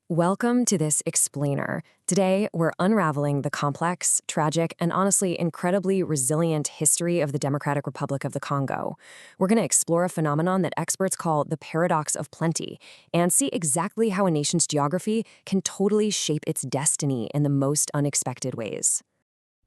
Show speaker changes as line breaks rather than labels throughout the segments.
Welcome to this explainer. Today, we're unraveling the complex, tragic, and honestly incredibly resilient history of the Democratic Republic of the Congo. We're going to explore a phenomenon that experts call the paradox of plenty and see exactly how a nation's geography can totally shape its destiny in the most unexpected ways.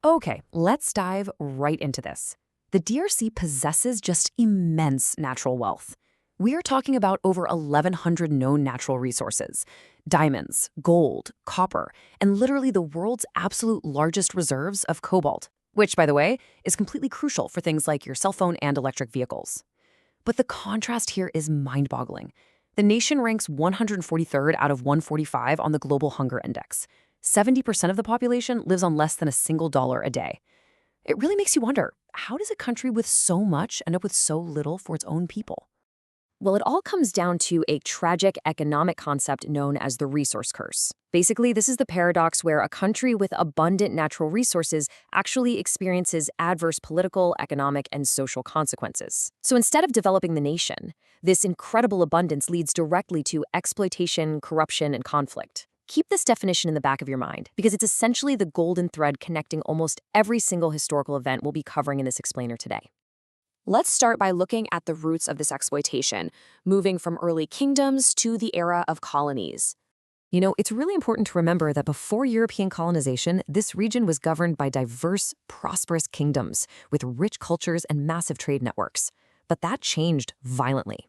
Okay, let's dive right into this. The DRC possesses just immense natural wealth. We're talking about over 1,100 known natural resources: diamonds, gold, copper, and literally the world's absolute largest reserves of cobalt, which, by the way, is completely crucial for things like your cell phone and electric vehicles. But the contrast here is mind-boggling. The nation ranks 143rd out of 145 on the Global Hunger Index. 70% of the population lives on less than a single dollar a day. It really makes you wonder, how does a country with so much end up with so little for its own people? Well, it all comes down to a tragic economic concept known as the resource curse. Basically, this is the paradox where a country with abundant natural resources actually experiences adverse political, economic, and social consequences. So instead of developing the nation, this incredible abundance leads directly to exploitation, corruption, and conflict. Keep this definition in the back of your mind, because it's essentially the golden thread connecting almost every single historical event we'll be covering in this explainer today. Let's start by looking at the roots of this exploitation, moving from early kingdoms to the era of colonies. It's really important to remember that before European colonization, this region was governed by diverse, prosperous kingdoms with rich cultures and massive trade networks. But that changed violently.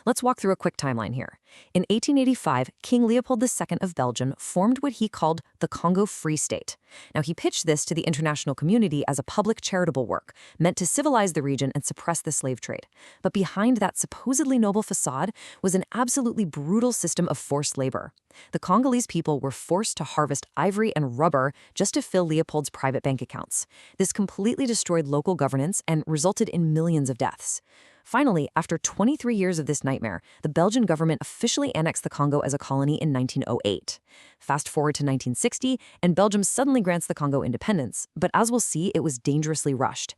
Let's walk through a quick timeline here. In 1885, King Leopold II of Belgium formed what he called the Congo Free State. Now, he pitched this to the international community as a public charitable work, meant to civilize the region and suppress the slave trade. But behind that supposedly noble facade was an absolutely brutal system of forced labor. The Congolese people were forced to harvest ivory and rubber just to fill Leopold's private bank accounts. This completely destroyed local governance and resulted in millions of deaths. Finally, after 23 years of this nightmare, the Belgian government officially annexed the Congo as a colony in 1908. Fast forward to 1960, and Belgium suddenly grants the Congo independence, but as we'll see, it was dangerously rushed.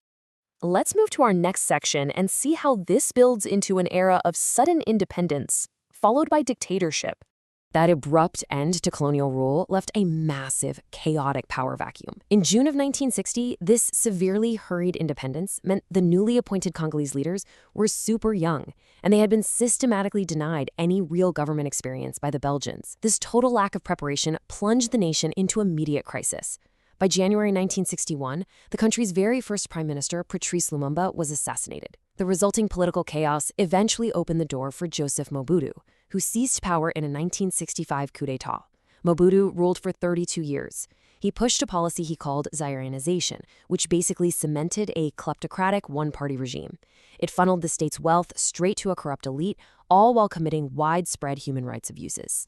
Let's move to our next section and see how this builds into an era of sudden independence, followed by dictatorship. That abrupt end to colonial rule left a massive, chaotic power vacuum. In June of 1960, this severely hurried independence meant the newly appointed Congolese leaders were super young, and they had been systematically denied any real government experience by the Belgians. This total lack of preparation plunged the nation into immediate crisis. By January 1961, the country's very first prime minister, Patrice Lumumba, was assassinated. The resulting political chaos eventually opened the door for Joseph Mobutu, who seized power in a 1965 coup d'etat. Mobutu ruled for 32 years. He pushed a policy he called Zaireanization, which basically cemented a kleptocratic one-party regime. It funneled the state's wealth straight to a corrupt elite, all while committing widespread human rights abuses.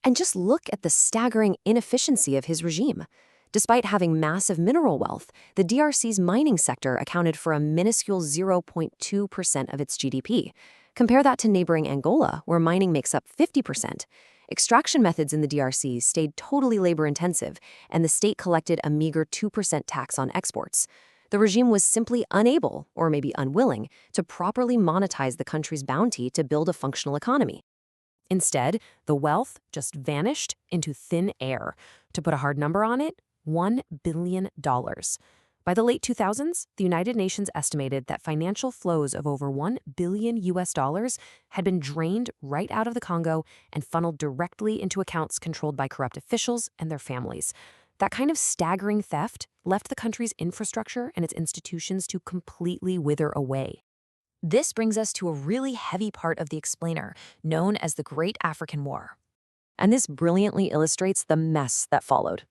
And just look at the staggering inefficiency of his regime. Despite having massive mineral wealth, the DRC's mining sector accounted for a minuscule 0.2% of its GDP. Compare that to neighboring Angola, where mining makes up 50%. Extraction methods in the DRC stayed totally labor-intensive, and the state collected a meager 2% tax on exports. The regime was simply unable, or maybe unwilling, to properly monetize the country's bounty to build a functional economy. Instead, the wealth just vanished into thin air. To put a hard number on it, $1 billion. By the late 2000s, the United Nations estimated that financial flows of over $1 billion had been drained right out of the Congo and funneled directly into accounts controlled by corrupt officials and their families. That kind of staggering theft left the country's infrastructure and its institutions to completely wither away. This brings us to a really heavy part of the explainer, known as the Great African War. And this brilliantly illustrates the mess that followed.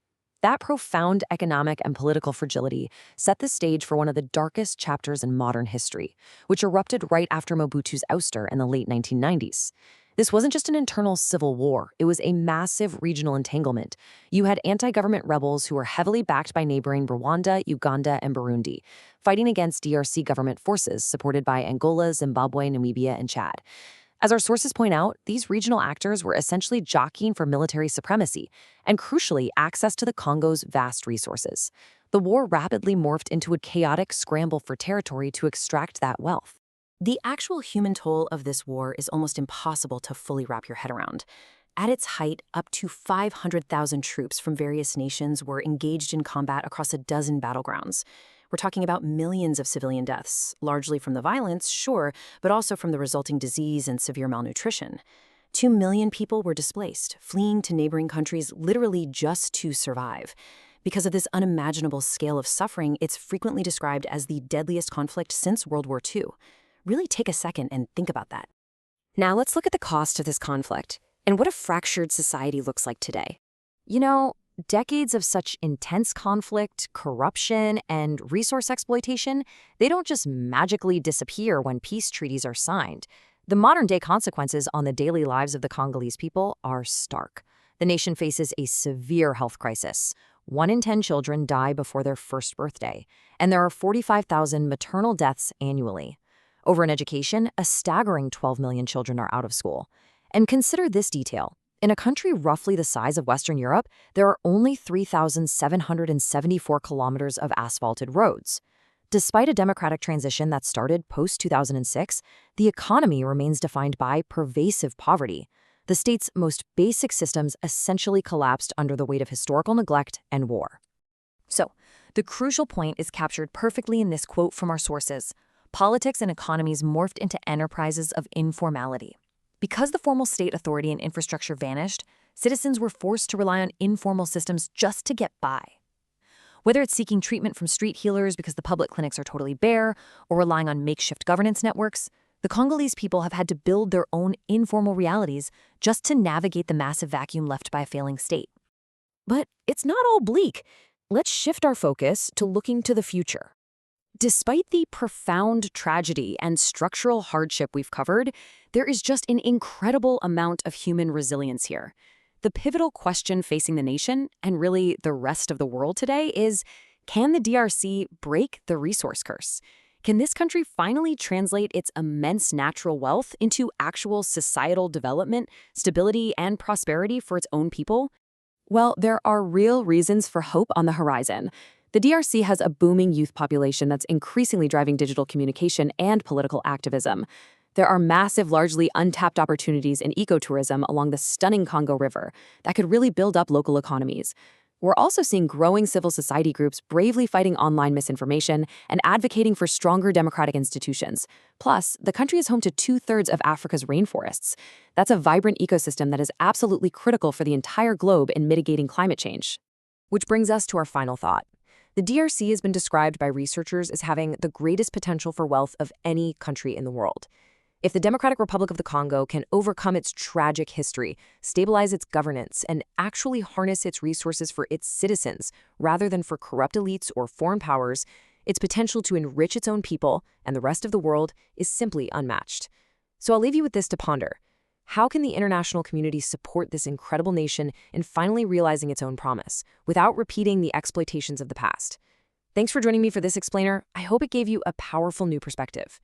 That profound economic and political fragility set the stage for one of the darkest chapters in modern history, which erupted right after Mobutu's ouster in the late 1990s. This wasn't just an internal civil war, it was a massive regional entanglement. You had anti-government rebels who were heavily backed by neighboring Rwanda, Uganda, and Burundi, fighting against DRC government forces supported by Angola, Zimbabwe, Namibia, and Chad. As our sources point out, these regional actors were essentially jockeying for military supremacy and, crucially, access to the Congo's vast resources. The war rapidly morphed into a chaotic scramble for territory to extract that wealth. The actual human toll of this war is almost impossible to fully wrap your head around. At its height, up to 500,000 troops from various nations were engaged in combat across a dozen battlegrounds. We're talking about millions of civilian deaths, largely from the violence, sure, but also from the resulting disease and severe malnutrition. 2 million people were displaced, fleeing to neighboring countries literally just to survive. Because of this unimaginable scale of suffering, it's frequently described as the deadliest conflict since World War II. Really take a second and think about that. Now let's look at the cost of this conflict and what a fractured society looks like today. You know, decades of such intense conflict, corruption, and resource exploitation, they don't just magically disappear when peace treaties are signed. The modern-day consequences on the daily lives of the Congolese people are stark. The nation faces a severe health crisis. 1 in 10 children die before their first birthday, and there are 45,000 maternal deaths annually. Over in education, a staggering 12 million children are out of school. And consider this detail. In a country roughly the size of Western Europe, there are only 3,774 kilometers of asphalted roads. Despite a democratic transition that started post-2006, the economy remains defined by pervasive poverty. The state's most basic systems essentially collapsed under the weight of historical neglect and war. So, the crucial point is captured perfectly in this quote from our sources. Politics and economies morphed into enterprises of informality. Because the formal state authority and infrastructure vanished, citizens were forced to rely on informal systems just to get by. Whether it's seeking treatment from street healers because the public clinics are totally bare, or relying on makeshift governance networks, the Congolese people have had to build their own informal realities just to navigate the massive vacuum left by a failing state. But it's not all bleak. Let's shift our focus to looking to the future. Despite the profound tragedy and structural hardship we've covered, there is just an incredible amount of human resilience here. The pivotal question facing the nation, and really the rest of the world today, is, can the DRC break the resource curse? Can this country finally translate its immense natural wealth into actual societal development, stability, and prosperity for its own people? Well, there are real reasons for hope on the horizon. The DRC has a booming youth population that's increasingly driving digital communication and political activism. There are massive, largely untapped opportunities in ecotourism along the stunning Congo River that could really build up local economies. We're also seeing growing civil society groups bravely fighting online misinformation and advocating for stronger democratic institutions. Plus, the country is home to 2/3 of Africa's rainforests. That's a vibrant ecosystem that is absolutely critical for the entire globe in mitigating climate change. Which brings us to our final thought. The DRC has been described by researchers as having the greatest potential for wealth of any country in the world. If the Democratic Republic of the Congo can overcome its tragic history, stabilize its governance, and actually harness its resources for its citizens rather than for corrupt elites or foreign powers, its potential to enrich its own people and the rest of the world is simply unmatched. So I'll leave you with this to ponder. How can the international community support this incredible nation in finally realizing its own promise, without repeating the exploitations of the past? Thanks for joining me for this explainer. I hope it gave you a powerful new perspective.